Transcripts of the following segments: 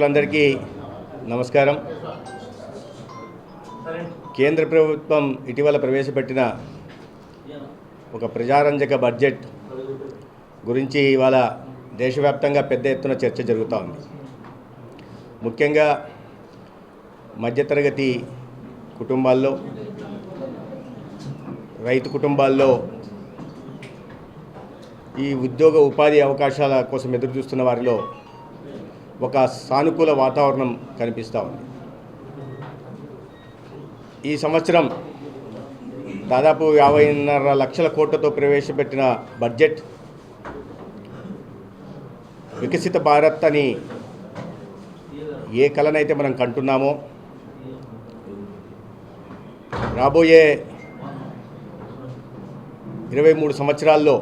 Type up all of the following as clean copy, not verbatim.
నాయకులందరికీ నమస్కారం. కేంద్ర ప్రభుత్వం ఇటీవల ప్రవేశపెట్టిన ఒక ప్రజారంజక బడ్జెట్ గురించి ఇవాళ దేశవ్యాప్తంగా పెద్ద ఎత్తున చర్చ జరుగుతూ ఉంది. ముఖ్యంగా మధ్యతరగతి కుటుంబాల్లో, రైతు కుటుంబాల్లో ఈ ఉద్యోగ ఉపాధి అవకాశాల కోసం ఎదురు చూస్తున్న వారిలో ఒక సానుకూల వాతావరణం కనిపిస్తూ ఉంది. ఈ సంవత్సరం దాదాపు 50.5 లక్షల కోట్లతో ప్రవేశపెట్టిన బడ్జెట్ వికసిత భారత్ అని ఏ కలనైతే మనం కంటున్నామో రాబోయే 23 సంవత్సరాల్లో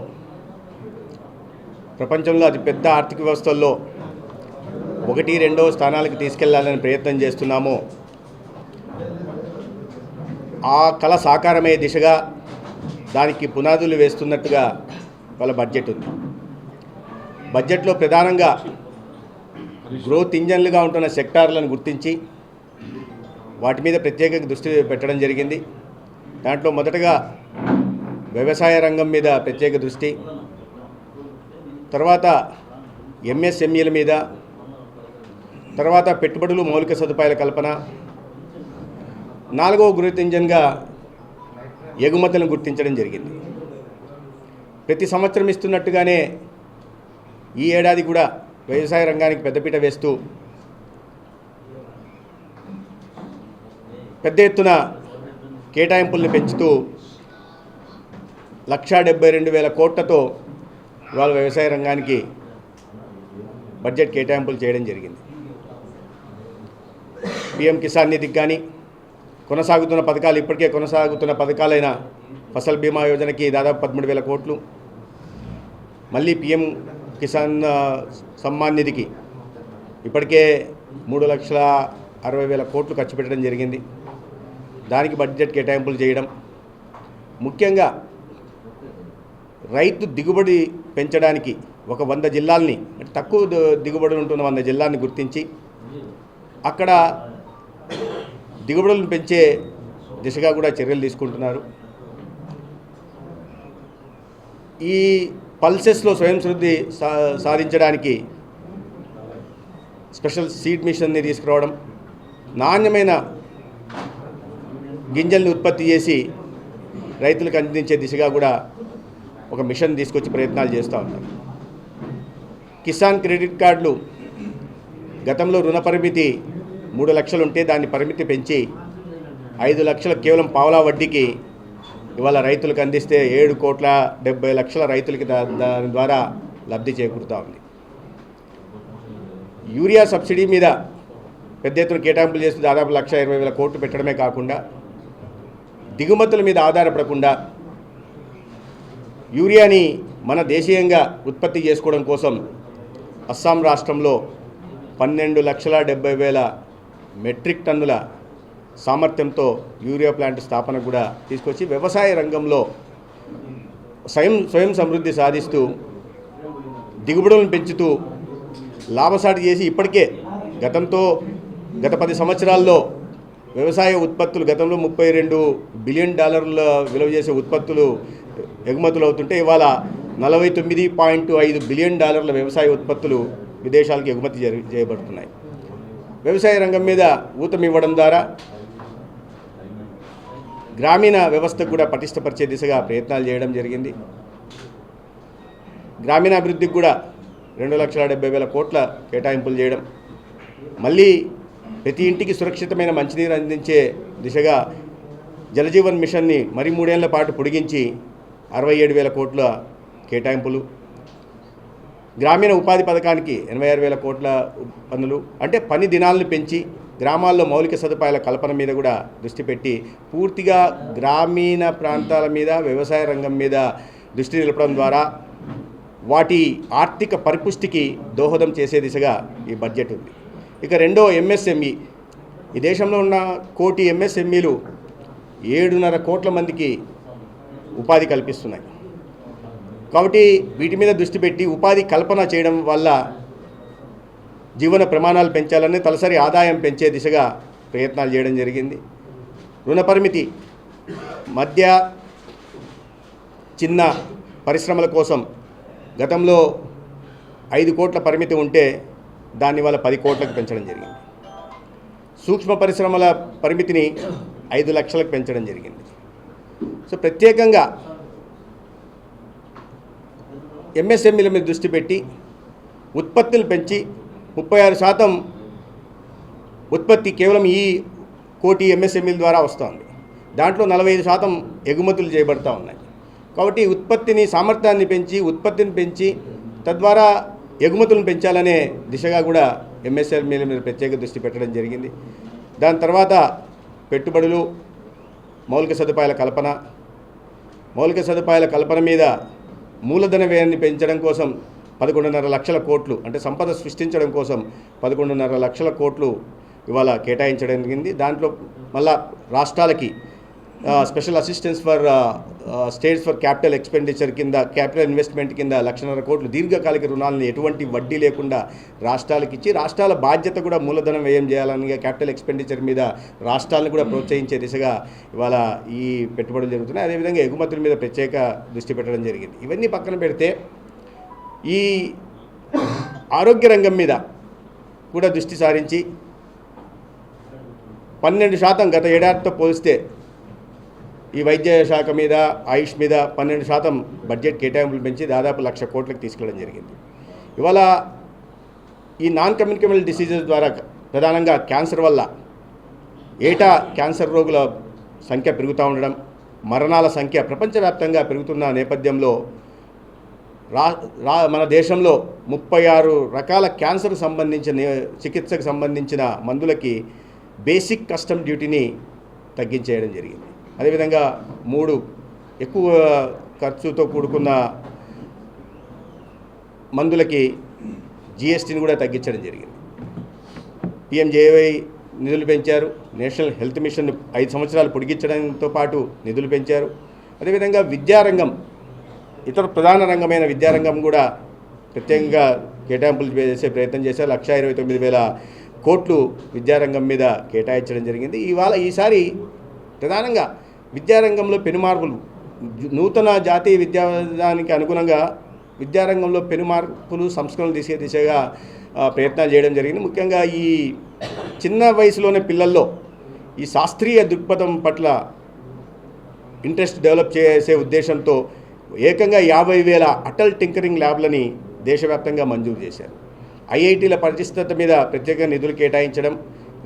ప్రపంచంలో అతిపెద్ద ఆర్థిక వ్యవస్థల్లో 1-2 స్థానాలకు తీసుకెళ్లాలని ప్రయత్నం చేస్తున్నామో ఆ కళ సాకారమయ్యే దిశగా దానికి పునాదులు వేస్తున్నట్టుగా వాళ్ళ బడ్జెట్ ఉంది. బడ్జెట్లో ప్రధానంగా గ్రోత్ ఇంజన్లుగా ఉంటున్న సెక్టార్లను గుర్తించి వాటి మీద ప్రత్యేక దృష్టి పెట్టడం జరిగింది. దాంట్లో మొదటగా వ్యవసాయ రంగం మీద ప్రత్యేక దృష్టి, తర్వాత ఎంఎస్ఎంఈల మీద, తర్వాత పెట్టుబడులు, మౌలిక సదుపాయాల కల్పన, 4వ గ్రోత్ ఇంజన్గా ఎగుమతులను గుర్తించడం జరిగింది. ప్రతి సంవత్సరం ఇస్తున్నట్టుగానే ఈ ఏడాది కూడా వ్యవసాయ రంగానికి పెద్దపీట వేస్తూ పెద్ద ఎత్తున కేటాయింపుల్ని పెంచుతూ 1,72,000 కోట్లతో ఇవాళ వ్యవసాయ రంగానికి బడ్జెట్ కేటాయింపులు చేయడం జరిగింది. పిఎం కిసాన్ నిధికి కానీ, కొనసాగుతున్న పథకాలు, ఇప్పటికే కొనసాగుతున్న పథకాలైన ఫసల్ బీమా యోజనకి దాదాపు 13,000 కోట్లు, మళ్ళీ పిఎం కిసాన్ సమ్మాన్ నిధికి ఇప్పటికే 3,60,000 కోట్లు ఖర్చు పెట్టడం జరిగింది. దానికి బడ్జెట్ కేటాయింపులు చేయడం, ముఖ్యంగా రైతు దిగుబడి పెంచడానికి ఒక 100 జిల్లాల్ని, అంటే తక్కువ దిగుబడులు ఉంటున్న 100 జిల్లాల్ని గుర్తించి అక్కడ దిగుబడులను పెంచే దిశగా కూడా చర్యలు తీసుకుంటున్నారు. ఈ పల్సెస్లో స్వయం సమృద్ధి సాధించడానికి స్పెషల్ సీడ్ మిషన్ని తీసుకురావడం, నాణ్యమైన గింజల్ని ఉత్పత్తి చేసి రైతులకు అందించే దిశగా కూడా ఒక మిషన్ తీసుకొచ్చి ప్రయత్నాలు చేస్తూ ఉన్నారు. కిసాన్ క్రెడిట్ కార్డులు, గతంలో రుణ పరిమితి 3 లక్షలు ఉంటే దాన్ని పరిమితి పెంచి 5 లక్షలు కేవలం పావలా వడ్డీకి ఇవాళ రైతులకు అందిస్తే 7,70,00,000 రైతులకి దాని ద్వారా లబ్ధి చేకూరుతూ ఉంది. యూరియా సబ్సిడీ మీద పెద్ద ఎత్తున కేటాయింపులు చేస్తూ దాదాపు 1,20,000 కోట్లు పెట్టడమే కాకుండా దిగుమతుల మీద ఆధారపడకుండా యూరియాని మన దేశీయంగా ఉత్పత్తి చేసుకోవడం కోసం అస్సాం రాష్ట్రంలో 12,70,000 మెట్రిక్ టన్నుల సామర్థ్యంతో యూరియా ప్లాంట్ స్థాపన కూడా తీసుకొచ్చి వ్యవసాయ రంగంలో స్వయం సమృద్ధి సాధిస్తూ దిగుబడులను పెంచుతూ లాభసాటి చేసి ఇప్పటికే గత 10 సంవత్సరాల్లో వ్యవసాయ ఉత్పత్తులు గతంలో $32 బిలియన్ విలువ చేసే ఉత్పత్తులు ఎగుమతులు అవుతుంటే ఇవాళ $49.5 బిలియన్ వ్యవసాయ ఉత్పత్తులు విదేశాలకు ఎగుమతి చేయబడుతున్నాయి. వ్యవసాయ రంగం మీద ఊతమివ్వడం ద్వారా గ్రామీణ వ్యవస్థకు కూడా పటిష్టపరిచే దిశగా ప్రయత్నాలు చేయడం జరిగింది. గ్రామీణాభివృద్ధికి కూడా 2,70,000 కోట్ల కేటాయింపులు చేయడం, మళ్ళీ ప్రతి ఇంటికి సురక్షితమైన మంచినీరు అందించే దిశగా జలజీవన్ మిషన్ని మరి 3 ఏళ్ల పాటు పొడిగించి 67,000 కోట్ల కేటాయింపులు, గ్రామీణ ఉపాధి పథకానికి 86,000 కోట్ల పనులు, అంటే పని దినాలను పెంచి గ్రామాల్లో మౌలిక సదుపాయాల కల్పన మీద కూడా దృష్టి పెట్టి పూర్తిగా గ్రామీణ ప్రాంతాల మీద వ్యవసాయ రంగం మీద దృష్టి నిలపడం ద్వారా వాటి ఆర్థిక పరిపుష్టికి దోహదం చేసే దిశగా ఈ బడ్జెట్ ఉంది. ఇక రెండో ఎంఎస్ఎంఈ, ఈ దేశంలో ఉన్న 1 కోటి ఎంఎస్ఎంఈలు 7.5 కోట్ల మందికి ఉపాధి కల్పిస్తున్నాయి. కాబట్టి వీటి మీద దృష్టి పెట్టి ఉపాధి కల్పన చేయడం వల్ల జీవన ప్రమాణాలు పెంచాలని, తలసరి ఆదాయం పెంచే దిశగా ప్రయత్నాలు చేయడం జరిగింది. రుణ పరిమితి మధ్య చిన్న పరిశ్రమల కోసం గతంలో 5 కోట్ల పరిమితి ఉంటే దాన్ని వల్ల 10 కోట్లకు పెంచడం జరిగింది. సూక్ష్మ పరిశ్రమల పరిమితిని 5 లక్షలకు పెంచడం జరిగింది. సో ప్రత్యేకంగా ఎంఎస్ఎంఈల మీద దృష్టి పెట్టి ఉత్పత్తులు పెంచి 36% ఉత్పత్తి కేవలం ఈ కోటి ఎంఎస్ఎంఈల ద్వారా వస్తుంది. దాంట్లో 45% ఎగుమతులు చేయబడతా ఉన్నాయి. కాబట్టి ఉత్పత్తిని సామర్థ్యాన్ని పెంచి ఉత్పత్తిని పెంచి తద్వారా ఎగుమతులను పెంచాలనే దిశగా కూడా ఎంఎస్ఎంఈల మీద ప్రత్యేక దృష్టి పెట్టడం జరిగింది. దాని తర్వాత పెట్టుబడులు, మౌలిక సదుపాయాల కల్పన మీద మూలధన వ్యయాన్ని పెంచడం కోసం 11.5 లక్షల కోట్లు, అంటే సంపద సృష్టించడం కోసం 11.5 లక్షల కోట్లు ఇవాళ కేటాయించడం జరిగింది. దాంట్లో మళ్ళా రాష్ట్రాలకి special assistance for states for capital expenditure కింద, క్యాపిటల్ ఇన్వెస్ట్మెంట్ కింద 1,50,000 కోట్లు దీర్ఘకాలిక రుణాలను ఎటువంటి వడ్డీ లేకుండా రాష్ట్రాలకు ఇచ్చి, రాష్ట్రాల బాధ్యత కూడా మూలధనం వ్యయం చేయాలని, క్యాపిటల్ ఎక్స్పెండిచర్ మీద రాష్ట్రాలను కూడా ప్రోత్సహించే దిశగా ఇవాళ ఈ పెట్టుబడులు జరుగుతున్నాయి. అదేవిధంగా ఎగుమతుల మీద ప్రత్యేక దృష్టి పెట్టడం జరిగింది. ఇవన్నీ పక్కన పెడితే ఈ ఆరోగ్య రంగం మీద కూడా దృష్టి సారించి 12% గత ఏడాదితో పోలిస్తే ఈ వైద్య శాఖ మీద, ఆయుష్ మీద 12% బడ్జెట్ కేటాయింపులు పెంచి దాదాపు 1,00,000 కోట్లకు తీసుకెళ్ళడం జరిగింది. ఇవాళ ఈ నాన్ కమ్యూనికేబుల్ డిసీజెస్ ద్వారా ప్రధానంగా క్యాన్సర్ వల్ల ఏటా క్యాన్సర్ రోగుల సంఖ్య పెరుగుతూ ఉండడం, మరణాల సంఖ్య ప్రపంచవ్యాప్తంగా పెరుగుతున్న నేపథ్యంలో మన దేశంలో 36 రకాల క్యాన్సర్కు సంబంధించిన చికిత్సకు సంబంధించిన మందులకి బేసిక్ కస్టమ్ డ్యూటీని తగ్గించేయడం జరిగింది. అదేవిధంగా 3 ఎక్కువ ఖర్చుతో కూడుకున్న మందులకి జిఎస్టీని కూడా తగ్గించడం జరిగింది. పిఎంజేవై నిధులు పెంచారు. నేషనల్ హెల్త్ మిషన్ 5 సంవత్సరాలు పొడిగించడంతో పాటు నిధులు పెంచారు. అదేవిధంగా విద్యారంగం, ఇతర ప్రధాన రంగమైన విద్యారంగం కూడా ప్రత్యేకంగా కేటాయింపులు చేసే ప్రయత్నం చేశారు. 1,29,000 కోట్లు విద్యారంగం మీద కేటాయించడం జరిగింది. ఈసారి ప్రధానంగా విద్యారంగంలో పెనుమార్పులు, నూతన జాతీయ విద్యా విధానానికి అనుగుణంగా విద్యారంగంలో పెనుమార్పులు, సంస్కరణలు తీసే దిశగా ప్రయత్నాలు చేయడం జరిగింది. ముఖ్యంగా ఈ చిన్న వయసులోనే పిల్లల్లో ఈ శాస్త్రీయ దృక్పథం పట్ల ఇంట్రెస్ట్ డెవలప్ చేసే ఉద్దేశంతో ఏకంగా 50,000 అటల్ టింకరింగ్ ల్యాబ్లని దేశవ్యాప్తంగా మంజూరు చేశారు. ఐఐటీల పరిస్థితి మీద ప్రత్యేక నిధులు కేటాయించడం,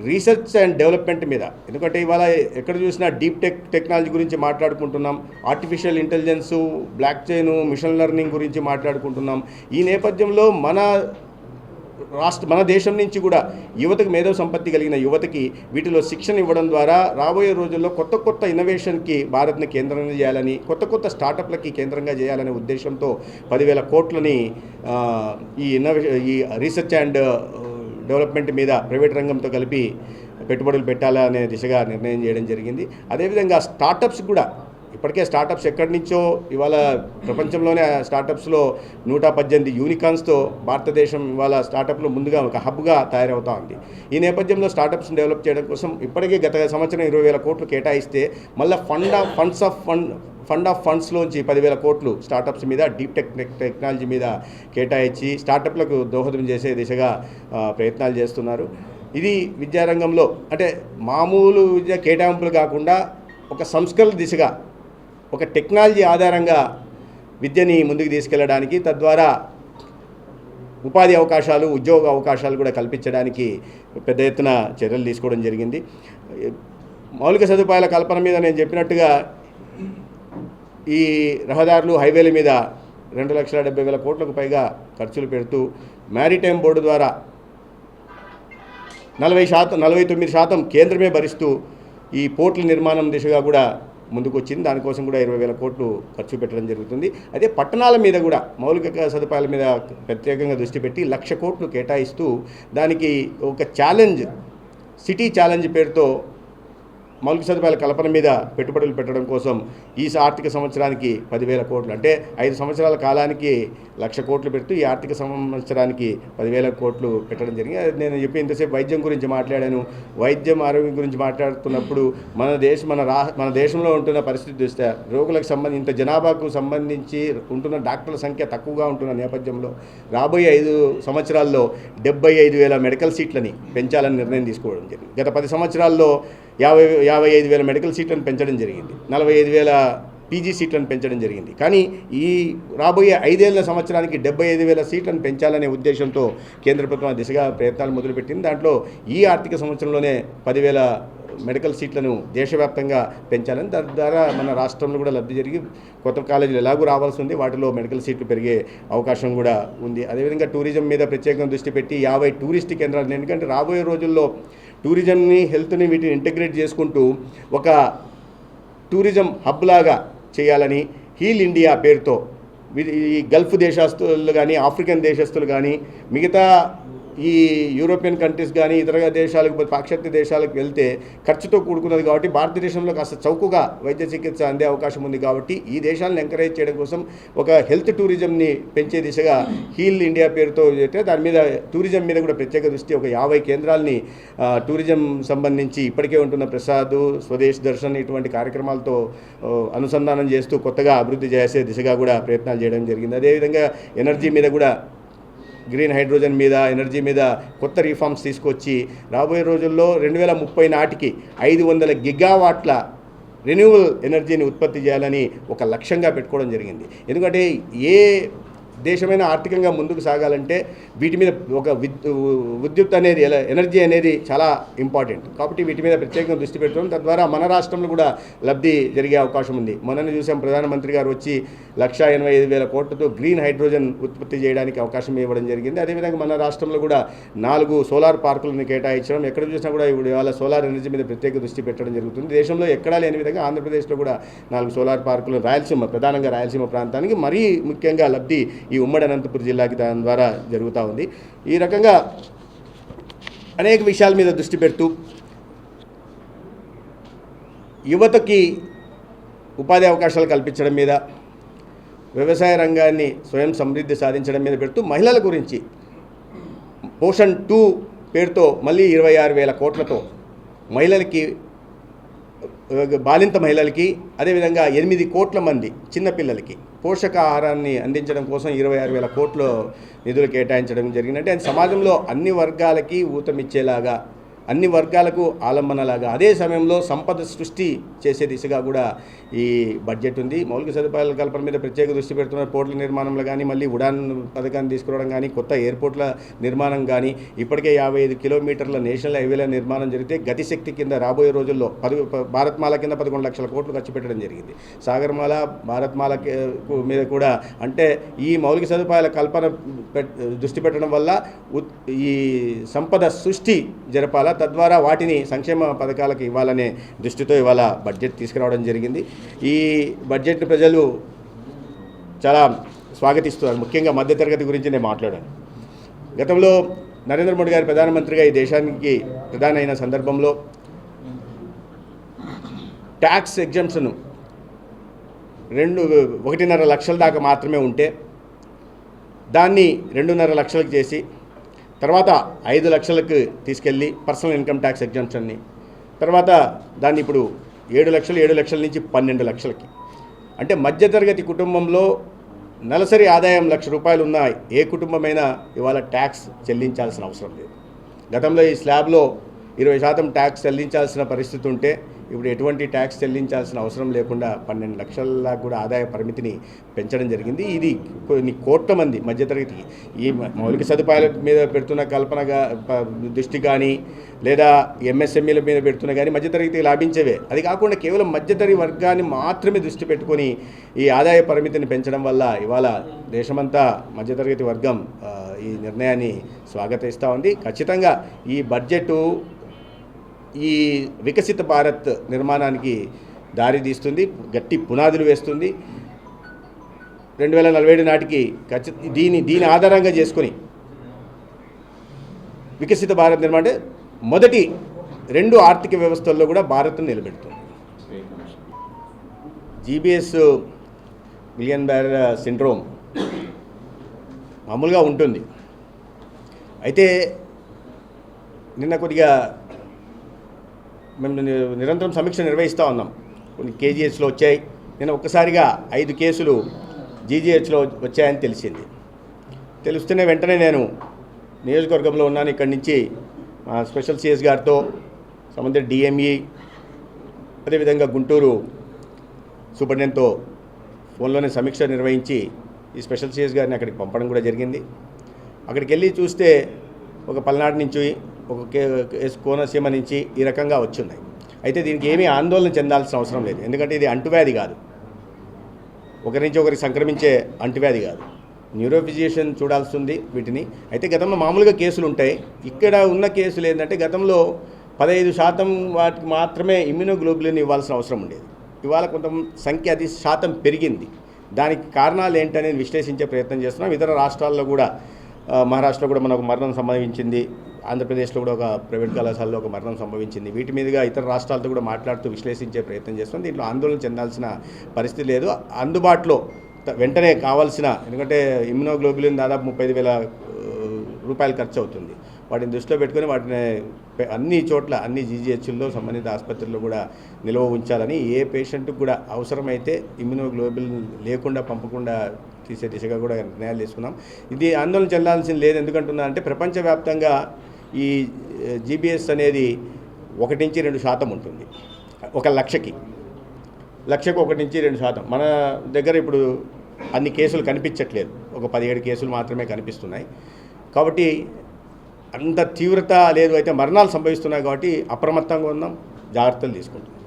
రీసెర్చ్ అండ్ డెవలప్మెంట్ మీద, ఎందుకంటే ఇవాళ ఎక్కడ చూసినా డీప్ టెక్నాలజీ గురించి మాట్లాడుకుంటున్నాం, artificial intelligence, block chain, machine learning గురించి మాట్లాడుకుంటున్నాం. ఈ నేపథ్యంలో మన దేశం నుంచి కూడా యువతకు మేధో సంపత్తి కలిగిన యువతకి వీటిలో శిక్షణ ఇవ్వడం ద్వారా రాబోయే రోజుల్లో కొత్త ఇన్నోవేషన్కి భారత్ని కేంద్రంగా చేయాలని, కొత్త స్టార్టప్లకి కేంద్రంగా చేయాలనే ఉద్దేశంతో 10,000 కోట్లని ఈ రీసెర్చ్ అండ్ డెవలప్మెంట్ మీద ప్రైవేట్ రంగంతో కలిపి పెట్టుబడులు పెట్టాలనే దిశగా నిర్ణయం చేయడం జరిగింది. అదేవిధంగా స్టార్టప్స్ కూడా ఇప్పటికే స్టార్టప్స్ ఎక్కడి నుంచో ఇవాళ ప్రపంచంలోనే స్టార్టప్స్లో 118 యూనికార్న్స్తో భారతదేశం ఇవాళ స్టార్టప్లో ముందుగా ఒక హబ్గా తయారవుతూ ఉంది. ఈ నేపథ్యంలో స్టార్టప్స్ని డెవలప్ చేయడం కోసం ఇప్పటికే గత సంవత్సరం 20,000 కోట్లు కేటాయిస్తే మళ్ళీ ఫండ్ ఆఫ్ ఫండ్స్లోంచి 10,000 కోట్లు స్టార్టప్స్ మీద, డీప్ టెక్నాలజీ మీద కేటాయించి స్టార్టప్లకు దోహదం చేసే దిశగా ప్రయత్నాలు చేస్తున్నారు. ఇది విద్యారంగంలో అంటే మామూలు విద్య కేటాయింపులు కాకుండా ఒక సంస్కరణ దిశగా, ఒక టెక్నాలజీ ఆధారంగా విద్యని ముందుకు తీసుకెళ్లడానికి, తద్వారా ఉపాధి అవకాశాలు, ఉద్యోగ అవకాశాలు కూడా కల్పించడానికి పెద్ద ఎత్తున చర్యలు తీసుకోవడం జరిగింది. మౌలిక సదుపాయాల కల్పన మీద నేను చెప్పినట్టుగా ఈ రహదారులు, హైవేల మీద 2,70,000 కోట్లకు పైగా ఖర్చులు పెడుతూ మ్యారిటైమ్ బోర్డు ద్వారా 49% కేంద్రమే భరిస్తూ ఈ పోర్టుల నిర్మాణం దిశగా కూడా ముందుకు వచ్చింది. దానికోసం కూడా 20,000 కోట్లు ఖర్చు పెట్టడం జరుగుతుంది. అదే పట్టణాల మీద కూడా మౌలిక సదుపాయాల మీద ప్రత్యేకంగా దృష్టి పెట్టి 1,00,000 కోట్లు కేటాయిస్తూ దానికి ఒక ఛాలెంజ్, సిటీ ఛాలెంజ్ పేరుతో మౌలిక సదుపాయాల కల్పన మీద పెట్టుబడులు పెట్టడం కోసం ఈ ఆర్థిక సంవత్సరానికి 10,000 కోట్లు, అంటే 5 సంవత్సరాల కాలానికి 1,00,000 కోట్లు పెడుతూ ఈ ఆర్థిక సంవత్సరానికి 10,000 కోట్లు పెట్టడం జరిగింది. నేను చెప్పి ఇంతసేపు వైద్యం గురించి మాట్లాడాను. వైద్యం ఆరోగ్యం గురించి మాట్లాడుతున్నప్పుడు మన దేశంలో ఉంటున్న పరిస్థితి చూస్తే రోగులకు సంబంధించి ఇంత జనాభాకు సంబంధించి ఉంటున్న డాక్టర్ల సంఖ్య తక్కువగా ఉంటున్న నేపథ్యంలో రాబోయే 5 సంవత్సరాల్లో 75,000 మెడికల్ సీట్లని పెంచాలని నిర్ణయం తీసుకోవడం జరిగింది. గత 10 సంవత్సరాల్లో 55,000 మెడికల్ సీట్లను పెంచడం జరిగింది. 45,000 పీజీ సీట్లను పెంచడం జరిగింది. కానీ ఈ రాబోయే 5 సంవత్సరానికి 75,000 సీట్లను పెంచాలనే ఉద్దేశంతో కేంద్ర ప్రభుత్వం దిశగా ప్రయత్నాలు మొదలుపెట్టింది. దాంట్లో ఈ ఆర్థిక సంవత్సరంలోనే 10,000 మెడికల్ సీట్లను దేశవ్యాప్తంగా పెంచాలని, దాని ద్వారా మన రాష్ట్రంలో కూడా లబ్ధి జరిగి కొత్త కాలేజీలు ఎలాగూ రావాల్సి ఉంది, వాటిలో మెడికల్ సీట్లు పెరిగే అవకాశం కూడా ఉంది. అదేవిధంగా టూరిజం మీద ప్రత్యేకంగా దృష్టి పెట్టి 50 టూరిస్ట్ కేంద్రాలు, ఎందుకంటే రాబోయే రోజుల్లో టూరిజంని హెల్త్ని వీటిని ఇంటిగ్రేట్ చేసుకుంటూ ఒక టూరిజం హబ్ లాగా చేయాలని హీల్ ఇండియా పేరుతో ఈ గల్ఫ్ దేశస్తులు కానీ ఆఫ్రికన్ దేశస్తులు కానీ మిగతా ఈ యూరోపియన్ కంట్రీస్ కానీ ఇతర దేశాలకు పాశ్చాత్య దేశాలకు వెళ్తే ఖర్చుతో కూడుకున్నది కాబట్టి భారతదేశంలో కాస్త చౌకగా వైద్య చికిత్స అందే అవకాశం ఉంది. కాబట్టి ఈ దేశాలను ఎంకరేజ్ చేయడం కోసం ఒక హెల్త్ టూరిజంని పెంచే దిశగా హీల్ ఇండియా పేరుతో అయితే దాని మీద టూరిజం మీద కూడా ప్రత్యేక దృష్టి ఒక 50 కేంద్రాలని టూరిజం సంబంధించి ఇప్పటికే ఉంటున్న ప్రసాద్, స్వదేశ్ దర్శన్ ఇటువంటి కార్యక్రమాలతో అనుసంధానం చేస్తూ కొత్తగా అభివృద్ధి చేసే దిశగా కూడా ప్రయత్నాలు చేయడం జరిగింది. అదేవిధంగా ఎనర్జీ మీద కూడా గ్రీన్ హైడ్రోజన్ మీద ఎనర్జీ మీద కొత్త రిఫార్మ్స్ తీసుకొచ్చి రాబోయే రోజుల్లో 2030 నాటికి 500 గిగావాట్ల రెన్యూవబుల్ ఎనర్జీని ఉత్పత్తి చేయాలని ఒక లక్ష్యంగా పెట్టుకోవడం జరిగింది. ఎందుకంటే ఏ దేశమైనా ఆర్థికంగా ముందుకు సాగాలంటే వీటి మీద ఒక విద్యుత్ అనేది ఎనర్జీ అనేది చాలా ఇంపార్టెంట్. కాబట్టి వీటి మీద ప్రత్యేకంగా దృష్టి పెట్టడం, తద్వారా మన రాష్ట్రంలో కూడా లబ్ధి జరిగే అవకాశం ఉంది. మొన్ననే చూసాం, ప్రధానమంత్రి గారు వచ్చి 1,85,000 కోట్లతో గ్రీన్ హైడ్రోజన్ ఉత్పత్తి చేయడానికి అవకాశం ఇవ్వడం జరిగింది. అదేవిధంగా మన రాష్ట్రంలో కూడా 4 సోలార్ పార్కులను కేటాయించడం, ఎక్కడ చూసినా కూడా ఇప్పుడు ఇవాళ సోలార్ ఎనర్జీ మీద ప్రత్యేక దృష్టి పెట్టడం జరుగుతుంది. దేశంలో ఎక్కడా లేని విధంగా ఆంధ్రప్రదేశ్లో కూడా 4 సోలార్ పార్కులు ప్రధానంగా రాయలసీమ ప్రాంతానికి మరీ ముఖ్యంగా లబ్ధి ఈ ఉమ్మడి అనంతపురం జిల్లాకి దాని ద్వారా జరుగుతూ ఉంది. ఈ రకంగా అనేక విషయాల మీద దృష్టి పెడుతూ యువతకి ఉపాధి అవకాశాలు కల్పించడం మీద, వ్యవసాయ రంగాన్ని స్వయం సమృద్ధి సాధించడం మీద పెడుతూ మహిళల గురించి పోషణ్ 2 పేరుతో మళ్ళీ 26,000 కోట్లతో మహిళలకి, బాలింత మహిళలకి, అదేవిధంగా 8 కోట్ల మంది చిన్నపిల్లలకి పోషకాహారాన్ని అందించడం కోసం 26,000 కోట్ల నిధులు కేటాయించడం జరిగింది. అంటే సమాజంలో అన్ని వర్గాలకి ఊతమిచ్చేలాగా, అన్ని వర్గాలకు ఆలంబనలాగా, అదే సమయంలో సంపద సృష్టి చేసే దిశగా కూడా ఈ బడ్జెట్ ఉంది. మౌలిక సదుపాయాల కల్పన మీద ప్రత్యేక దృష్టి పెడుతున్నారు. పోర్టుల నిర్మాణంలో కానీ, మళ్ళీ ఉడాన్ పథకాన్ని తీసుకురావడం కానీ, కొత్త ఎయిర్పోర్ట్ల నిర్మాణం కానీ, ఇప్పటికే 55 కిలోమీటర్ల నేషనల్ హైవేల నిర్మాణం జరిగితే గతిశక్తి కింద రాబోయే రోజుల్లో భారత్మాల కింద 11 లక్షల కోట్లు ఖర్చు పెట్టడం జరిగింది. సాగర్మాల, భారత్మాల మీద కూడా, అంటే ఈ మౌలిక సదుపాయాల కల్పన దృష్టి పెట్టడం వల్ల ఈ సంపద సృష్టి జరపాల, తద్వారా వాటిని సంక్షేమ పథకాలకు ఇవ్వాలనే దృష్టితో ఇవాళ బడ్జెట్ తీసుకురావడం జరిగింది. ఈ బడ్జెట్ని ప్రజలు చాలా స్వాగతిస్తున్నారు. ముఖ్యంగా మధ్యతరగతి గురించి నేను మాట్లాడాను. గతంలో నరేంద్ర మోడీ గారు ప్రధానమంత్రిగా ఈ దేశానికి ప్రధాని అయిన సందర్భంలో ట్యాక్స్ ఎగ్జంప్షన్ 1.5 లక్షల దాకా మాత్రమే ఉంటే దాన్ని 2.5 లక్షలకు చేసి, తర్వాత 5 లక్షలకు తీసుకెళ్ళి పర్సనల్ ఇన్కమ్ ట్యాక్స్ ఎగ్జంప్షన్ని, తర్వాత దాన్ని ఇప్పుడు 7 లక్షల నుంచి 12 లక్షలకి. అంటే మధ్యతరగతి కుటుంబంలో నెలసరి ఆదాయం ₹1,00,000 ఉన్న ఏ కుటుంబమైనా ఇవాళ ట్యాక్స్ చెల్లించాల్సిన అవసరం లేదు. గతంలో ఈ స్లాబ్లో 20% ట్యాక్స్ చెల్లించాల్సిన పరిస్థితి ఉంటే ఇప్పుడు ఎటువంటి ట్యాక్స్ చెల్లించాల్సిన అవసరం లేకుండా 12 లక్షల కూడా ఆదాయ పరిమితిని పెంచడం జరిగింది. ఇది కొన్ని కోట్ల మంది మధ్యతరగతికి ఈ మౌలిక సదుపాయాల మీద పెడుతున్న కల్పనగా దృష్టి కానీ, లేదా ఎంఎస్ఎంఈల మీద పెడుతున్న కానీ మధ్యతరగతికి లాభించేవే. అది కాకుండా కేవలం మధ్యతరగతి వర్గాన్ని మాత్రమే దృష్టి పెట్టుకొని ఈ ఆదాయ పరిమితిని పెంచడం వల్ల ఇవాళ దేశమంతా మధ్యతరగతి వర్గం ఈ నిర్ణయాన్ని స్వాగతిస్తూ ఉంది. ఖచ్చితంగా ఈ బడ్జెట్ ఈ వికసిత భారత్ నిర్మాణానికి దారి తీస్తుంది, గట్టి పునాదులు వేస్తుంది. 2047 నాటికి దీని ఆధారంగా చేసుకొని వికసిత భారత్ నిర్మాణం అంటే మొదటి రెండు ఆర్థిక వ్యవస్థల్లో కూడా భారత్ను నిలబెడుతుంది. జీబీఎస్ మిలియన్ బ్యారర్ సిండ్రోమ్ మామూలుగా ఉంటుంది. అయితే నిన్న కొద్దిగా మేము నిరంతరం సమీక్ష నిర్వహిస్తూ ఉన్నాం. కొన్ని కేజీహెచ్లో వచ్చాయి. నిన్న ఒక్కసారిగా 5 కేసులు జీజీహెచ్లో వచ్చాయని తెలిసింది. తెలుస్తూనే వెంటనే నేను నియోజకవర్గంలో ఉన్నాను. ఇక్కడి నుంచి స్పెషల్ సిఎస్ గారితో సంబంధిత డిఎంఈ అదేవిధంగా గుంటూరు సూపరింటెండెంట్తో ఫోన్లోనే సమీక్ష నిర్వహించి ఈ స్పెషల్ సిఎస్ గారిని అక్కడికి పంపడం కూడా జరిగింది. అక్కడికి వెళ్ళి చూస్తే ఒక పల్నాడు నుంచి ఒక కోనసీమ నుంచి ఈ రకంగా వచ్చున్నాయి. అయితే దీనికి ఏమీ ఆందోళన చెందాల్సిన అవసరం లేదు. ఎందుకంటే ఇది అంటువ్యాధి కాదు, ఒకరి నుంచి ఒకరికి సంక్రమించే అంటువ్యాధి కాదు. న్యూరోఫిజిషియన్ చూడాల్సి ఉంది వీటిని. అయితే గతంలో మామూలుగా కేసులు ఉంటాయి. ఇక్కడ ఉన్న కేసులు ఏంటంటే గతంలో 15% వాటికి మాత్రమే ఇమ్యూనోగ్లోబులిన్ ఇవ్వాల్సిన అవసరం ఉండేది. ఇవాళ కొంత సంఖ్య అది శాతం పెరిగింది. దానికి కారణాలు ఏంటనేది విశ్లేషించే ప్రయత్నం చేస్తున్నాం. ఇతర రాష్ట్రాల్లో కూడా మహారాష్ట్రలో కూడా మనకు మరణం సంభవించింది. ఆంధ్రప్రదేశ్లో కూడా ఒక ప్రైవేట్ కళాశాలలో ఒక మరణం సంభవించింది. వీటి మీదుగా ఇతర రాష్ట్రాలతో కూడా మాట్లాడుతూ విశ్లేషించే ప్రయత్నం చేస్తున్నాం. దీంట్లో ఆందోళన చెందాల్సిన పరిస్థితి లేదు. అందుబాటులో వెంటనే కావాల్సిన, ఎందుకంటే ఇమ్యూనోగ్లోబులిన్ దాదాపు 35,000 రూపాయలు ఖర్చు అవుతుంది. వాటిని దృష్టిలో పెట్టుకొని వాటిని అన్ని చోట్ల అన్ని జీజీహెచ్ల్లో సంబంధిత ఆసుపత్రుల్లో కూడా నిల్వ ఉంచాలని, ఏ పేషెంట్కి కూడా అవసరమైతే ఇమ్యూనోగ్లోబులిన్ లేకుండా పంపకుండా తీసే దిశగా కూడా నిర్ణయాలు తీసుకున్నాం. ఇది ఆందోళన చెందాల్సింది లేదు. ఎందుకంటున్నా అంటే ప్రపంచవ్యాప్తంగా ఈ జీబీఎస్ అనేది 1-2% ఉంటుంది. 1,00,000కి 1-2%. మన దగ్గర ఇప్పుడు అన్ని కేసులు కనిపించట్లేదు, ఒక 17 కేసులు మాత్రమే కనిపిస్తున్నాయి. కాబట్టి అంత తీవ్రత లేదు. అయితే మరణాలు సంభవిస్తున్నాయి కాబట్టి అప్రమత్తంగా ఉన్నాం, జాగ్రత్తలు తీసుకుంటున్నాం.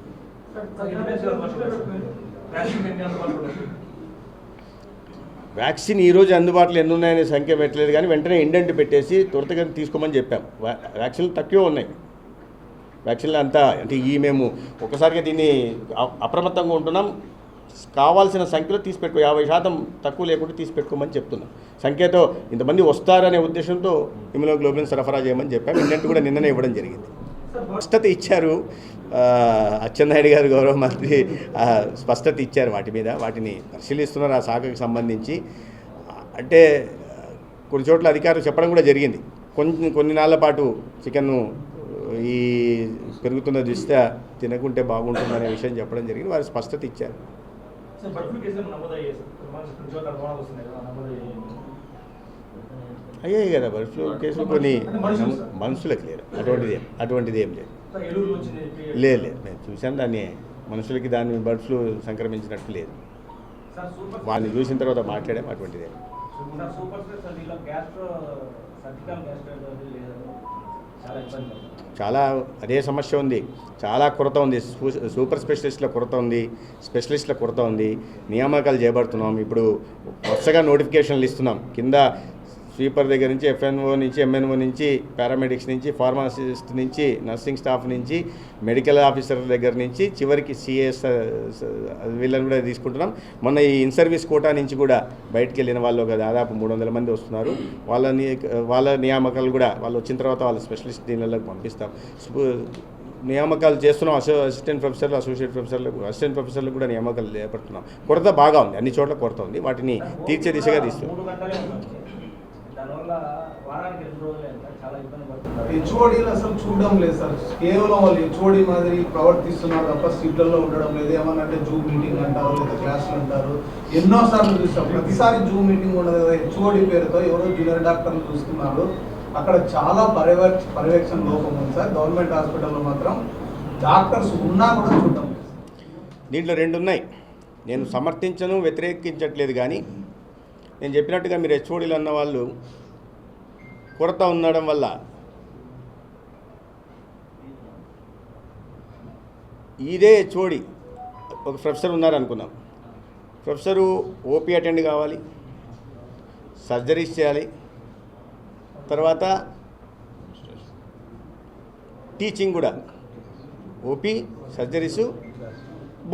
వ్యాక్సిన్ ఈరోజు అందుబాటులో ఎన్ని ఉన్నాయనే సంఖ్య పెట్టలేదు, కానీ వెంటనే ఇండెంట్ పెట్టేసి త్వరితగతిన తీసుకోమని చెప్పాం. వ్యాక్సిన్లు తక్కువ ఉన్నాయి. వ్యాక్సిన్లు అంతా అంటే మేము ఒక్కసారిగా దీన్ని అప్రమత్తంగా ఉంటున్నాం. కావాల్సిన సంఖ్యలో తీసిపెట్టుకో, 50% తక్కువ లేకుండా తీసిపెట్టుకోమని చెప్తున్నాం. సంఖ్యతో ఇంతమంది వస్తారనే ఉద్దేశంతో ఇమ్యూనోగ్లోబులిన్ సరఫరా చేయమని చెప్పాం. ఇండెంట్ కూడా నిన్ననే ఇవ్వడం జరిగింది. స్పష్టత ఇచ్చారు అచ్చెన్నాయుడు గారు, గౌరవ మంత్రి స్పష్టత ఇచ్చారు వాటి మీద. వాటిని పరిశీలిస్తున్నారు ఆ శాఖకు సంబంధించి. అంటే కొన్ని చోట్ల అధికారులు చెప్పడం కూడా జరిగింది. కొన్ని నాళ్ల పాటు చికెన్ ఈ పెరుగుతున్న దృష్ట్యా తినకుంటే బాగుంటుందనే విషయం చెప్పడం జరిగింది. వారు స్పష్టత ఇచ్చారు. అయ్యాయి కదా బర్డ్ ఫ్లూ కేసులు, కొన్ని మనుషులకు లేదు. అటువంటిది ఏం లేదు. లేదు నేను చూశాను దాన్ని. మనుషులకి దాన్ని బర్డ్ ఫ్లూ సంక్రమించినట్టు లేదు. వాళ్ళని చూసిన తర్వాత మాట్లాడాము. అటువంటిదే చాలా అదే సమస్య ఉంది. చాలా కొరత ఉంది. సూపర్ స్పెషలిస్టుల కొరత ఉంది, స్పెషలిస్టుల కొరత ఉంది. నియామకాలు చేపడుతున్నాం. ఇప్పుడు వరుసగా నోటిఫికేషన్లు ఇస్తున్నాం. కింద స్వీపర్ దగ్గర నుంచి ఎఫ్ఎన్ఓ నుంచి ఎంఎన్ఓ నుంచి పారామెడిక్స్ నుంచి ఫార్మసిస్ట్ నుంచి నర్సింగ్ స్టాఫ్ నుంచి మెడికల్ ఆఫీసర్ల దగ్గర నుంచి చివరికి సిఎస్ వీళ్ళని కూడా తీసుకుంటున్నాం. మొన్న ఈ ఇన్ సర్వీస్ కోటా నుంచి కూడా బయటకు వెళ్ళిన వాళ్ళు ఒక దాదాపు 300 మంది వస్తున్నారు. వాళ్ళ నియామకాలు కూడా వాళ్ళు వచ్చిన తర్వాత వాళ్ళ స్పెషలిస్ట్ దీనిలోకి పంపిస్తాం. నియామకాలు చేస్తున్నాం. అసిస్టెంట్ ప్రొఫెసర్లు, అసోసియేట్ ప్రొఫెసర్లు, అసిస్టెంట్ ప్రొఫెసర్లు కూడా నియామకాలు చేపడుతున్నాం. కొరత బాగా ఉంది, అన్ని చోట్ల కొరత ఉంది. వాటిని తీర్చే దిశగా తీస్తున్నాం. హెచ్ఓడీలు అసలు చూడడం లేదు సార్. కేవలం వాళ్ళు హెచ్ఓడి మాదిరి ప్రవర్తిస్తున్నారు తప్ప సీట్లలో ఉండడం లేదు. ఏమన్నంటే జూమ్ మీటింగ్ అంటారు, లేదా క్లాసులు అంటారు. ఎన్నోసార్లు చూస్తాం. ప్రతిసారి జూమ్ మీటింగ్ ఉండదు కదా. హెచ్ఓడి పేరుతో ఎవరో జూనియర్ డాక్టర్లు చూస్తున్నారు. అక్కడ చాలా పర్యవేక్షణ లోపం ఉంది సార్. గవర్నమెంట్ హాస్పిటల్లో మాత్రం డాక్టర్స్ ఉన్నా కూడా చూడడం. దీంట్లో 2 ఉన్నాయి. నేను సమర్థించను, వ్యతిరేకించట్లేదు. కానీ నేను చెప్పినట్టుగా మీరు హెచ్ఓడీలు అన్న వాళ్ళు కొరత ఉండడం వల్ల ఇదే హెచ్ఓడి ఒక ప్రొఫెసర్ ఉన్నారనుకున్నాం. ప్రొఫెసరు ఓపీ అటెండ్ కావాలి, సర్జరీస్ చేయాలి, తర్వాత టీచింగ్ కూడా, ఓపీ సర్జరీసు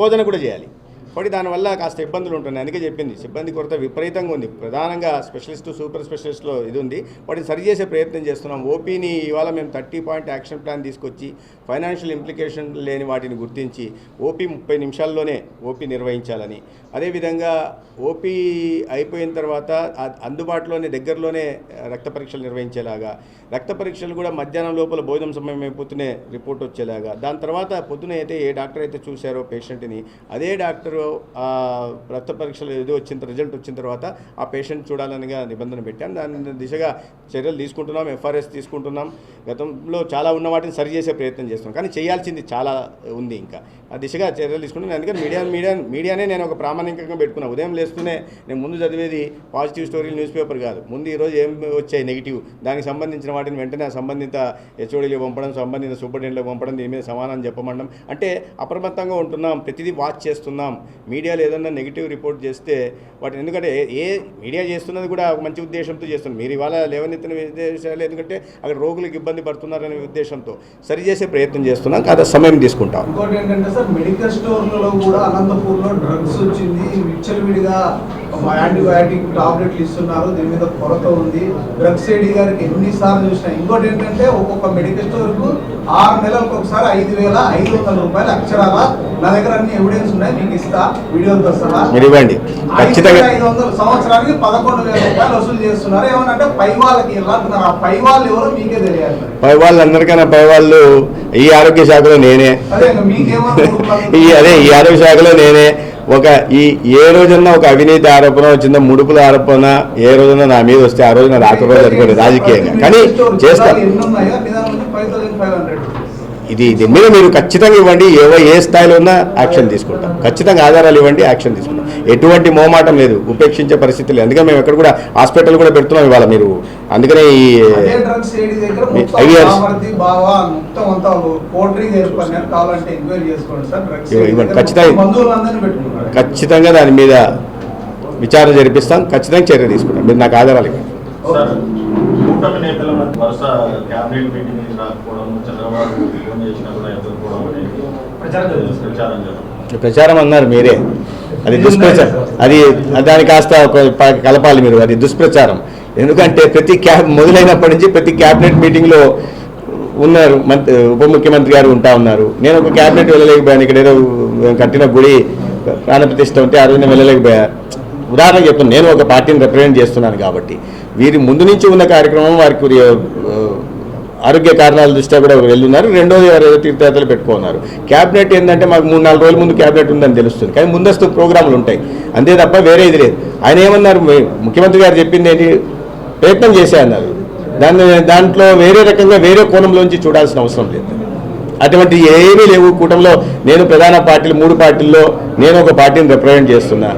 బోధన కూడా చేయాలి. కాబట్టి దానివల్ల కాస్త ఇబ్బందులు ఉంటున్నాయి. అందుకే చెప్పింది సిబ్బంది కొరత విపరీతంగా ఉంది. ప్రధానంగా స్పెషలిస్టు సూపర్ స్పెషలిస్ట్లో ఇది ఉంది. వాటిని సరిచేసే ప్రయత్నం చేస్తున్నాం. ఓపీని ఇవాళ మేము 30 పాయింట్ యాక్షన్ ప్లాన్ తీసుకొచ్చి ఫైనాన్షియల్ ఇంప్లికేషన్ లేని వాటిని గుర్తించి ఓపీ 30 నిమిషాల్లోనే ఓపీ నిర్వహించాలని, అదేవిధంగా ఓపీ అయిపోయిన తర్వాత అందుబాటులోనే దగ్గరలోనే రక్త పరీక్షలు నిర్వహించేలాగా, రక్త పరీక్షలు కూడా మధ్యాహ్నం లోపల భోజనం సమయం అయిపోతూనే రిపోర్ట్ వచ్చేలాగా, దాని తర్వాత పొద్దున అయితే ఏ డాక్టర్ అయితే చూశారో పేషెంట్ని అదే డాక్టరు రక్త పరీక్షలు ఏదో రిజల్ట్ వచ్చిన తర్వాత ఆ పేషెంట్ చూడాలనిగా నిబంధన పెట్టాం. దాని దిశగా చర్యలు తీసుకుంటున్నాం, ఎఫ్ఆర్ఎస్ తీసుకుంటున్నాం. గతంలో చాలా ఉన్న వాటిని సరిచేసే ప్రయత్నం చేస్తున్నాం, కానీ చేయాల్సింది చాలా ఉంది. ఇంకా ఆ దిశగా చర్యలు తీసుకుంటున్నాను. అందుకని మీడియానే నేను ఒక ప్రామాణికంగా పెట్టుకున్నాను. ఉదయం లేస్తూనే నేను ముందు చదివేది పాజిటివ్ స్టోరీలు న్యూస్ పేపర్ కాదు. ముందు ఈరోజు ఏం వచ్చాయి నెగిటివ్, దానికి సంబంధించిన వాటిని వెంటనే సంబంధిత హెచ్ఓడీలకు పంపడం, సంబంధిత సూపరింటెండెంట్లకు పంపడం, దీని మీద సమాధానం చెప్పమండం. అంటే అప్రమత్తంగా ఉంటున్నాం, ప్రతిదీ వాచ్ చేస్తున్నాం. మీడియాలో ఏదన్నా నెగిటివ్ రిపోర్ట్ చేస్తే వాటిని, ఎందుకంటే ఏ మీడియా చేస్తున్నది కూడా ఒక మంచి ఉద్దేశంతో చేస్తుంది. మీరు ఇవాళ లేవనెత్తిన ఉద్దేశాలు ఎందుకంటే అక్కడ రోగులకు ఇబ్బంది పడుతున్నారనే ఉద్దేశంతో సరిచేసే ప్రయత్నం చేస్తున్నాం. కాదు సమయం తీసుకుంటాం. ఇంకోటి ఏంటంటే సార్, మెడికల్ స్టోర్లలో కూడా అనంతపూర్లో డ్రగ్స్ వచ్చింది, విచ్చలవిడిగా యాంటీబయాటిక్ టాబ్లెట్లు ఇస్తున్నారు. దీని మీద కొరత ఉంది. డ్రగ్స్ ఏడీ గారికి ఎన్నిసార్లు చూసినా. ఇంకోటి ఏంటంటే ఒక్కొక్క మెడికల్ స్టోర్కు 6 నెలలకు ఒకసారి 5,500 రూపాయలు అక్షరాల నా దగ్గర అన్ని ఎవిడెన్స్ ఉన్నాయి, మీకు ఇస్తా వీడియోతో సహా. ఇవ్వండి. 5,500 సంవత్సరానికి 11,000 రూపాయలు వసూలు చేస్తున్నారు. ఏమనంటే పై వాళ్ళకి ఎలా అంటున్నారు, ఆ పై వాళ్ళు ఎవరో మీకే తెలియాలి. పై వాళ్ళు అందరికన్నా పై వాళ్ళు ఈ ఆరోగ్య శాఖలో నేనే, అదే ఈ ఆరోగ్య శాఖలో నేనే. ఏ రోజున్నా ఒక అవినీతి ఆరోపణ వచ్చిందో, ముడుపుల ఆరోపణ ఏ రోజున్నా నా మీద వస్తే ఆ రోజున రాత్రి రోజు అనుకోండి రాజకీయంగా, కానీ చేస్తాను. దీని మీద మీరు ఖచ్చితంగా ఇవ్వండి. ఏ స్థాయిలో ఉన్నా యాక్షన్ తీసుకుంటాం. ఖచ్చితంగా ఆధారాలు ఇవ్వండి, యాక్షన్ తీసుకుంటాం. ఎటువంటి మోమాటం లేదు, ఉపేక్షించే పరిస్థితి లేదు. అందుకని మేము ఎక్కడ కూడా హాస్పిటల్ కూడా పెడుతున్నాం ఇవాళ. మీరు అందుకనే ఈ ఇవ్వండి. ఖచ్చితంగా దాని మీద విచారణ జరిపిస్తాం, ఖచ్చితంగా చర్య తీసుకుంటాం. మీరు నాకు ఆధారాలు ఇవ్వండి. కూటమి నేతల వరుస క్యాబినెట్ మీటింగ్ రాకపోవడం, చంద్రబాబు ఫోన్ చేసినా కూడా ఎదుర్కోవడం అనేది ప్రచారం అన్నారు మీరే. అది దుష్ప్రచారం. దాని కాస్త కలపాలి మీరు. అది దుష్ప్రచారం. ఎందుకంటే మొదలైనప్పటి నుంచి ప్రతి క్యాబినెట్ మీటింగ్లో ఉన్నారు. ఉప ముఖ్యమంత్రి గారు ఉంటా ఉన్నారు. నేను ఒక క్యాబినెట్ వెళ్ళలేకపోయాను. ఇక్కడ ఏదో కట్టిన గుడి ప్రాణప్రతిష్ఠ ఉంటే ఆ రోజు నేను వెళ్ళలేకపోయా. ఉదాహరణ చెప్తాను, నేను ఒక పార్టీని రిప్రజెంట్ చేస్తున్నాను కాబట్టి. వీరి ముందు నుంచి ఉన్న కార్యక్రమం వారికి ఆరోగ్య కారణాల దృష్ట్యా కూడా వెళ్ళున్నారు. రెండోది తీర్థయాత్రలు పెట్టుకున్నారు. క్యాబినెట్ ఏంటంటే మాకు 3-4 రోజుల ముందు క్యాబినెట్ ఉందని తెలుస్తుంది, కానీ ముందస్తు ప్రోగ్రాములు ఉంటాయి అంతే తప్ప వేరే ఇది లేదు. ఆయన ఏమన్నారు, ముఖ్యమంత్రి గారు చెప్పింది ఏంటి, ప్రయత్నం చేసే అన్నారు. దాంట్లో వేరే రకంగా వేరే కోణంలోంచి చూడాల్సిన అవసరం లేదు. అటువంటి ఏమీ లేవు. కూటమిలో నేను ప్రధాన పార్టీలు 3 పార్టీల్లో నేను ఒక పార్టీని రిప్రజెంట్ చేస్తున్నా.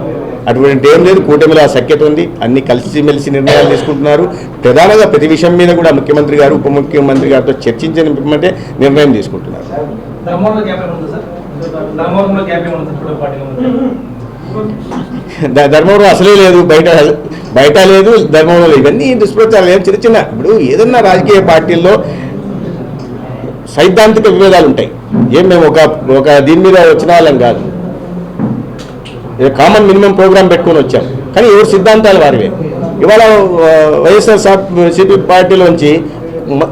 అటువంటి ఏం లేదు. కూటమిలో ఆ సఖ్యత ఉంది. అన్ని కలిసిమెలిసి నిర్ణయాలు తీసుకుంటున్నారు. ప్రధానంగా ప్రతి విషయం మీద కూడా ముఖ్యమంత్రి గారు ఉప ముఖ్యమంత్రి గారితో చర్చించిన నిర్ణయం తీసుకుంటున్నారు. ధర్మవరం అసలే లేదు, బయట లేదు, ధర్మవరంలో ఇవన్నీ దుష్ప్రచారాలు ఏం చిన్న ఇప్పుడు ఏదన్నా రాజకీయ పార్టీల్లో సైద్ధాంతిక విభేదాలు ఉంటాయి. మేము ఒక దీని మీద వచ్చిన వాళ్ళం కాదు. కామన్ మినిమం ప్రోగ్రామ్ పెట్టుకొని వచ్చాం, కానీ ఎవరు సిద్ధాంతాలు వారివే. ఇవాళ వైఎస్ఆర్సీపీ పార్టీలోంచి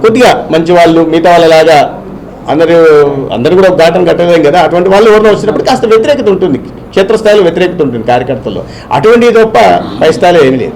కొద్దిగా మంచి వాళ్ళు మిగతా వాళ్ళలాగా అందరూ కూడా ఘాటం కట్టలేం కదా. అటువంటి వాళ్ళు ఎవరినో వచ్చినప్పుడు కాస్త వ్యతిరేకత ఉంటుంది, క్షేత్రస్థాయిలో వ్యతిరేకత ఉంటుంది కార్యకర్తల్లో. అటువంటిది తప్ప పై స్థాయిలో ఏమీ లేదు.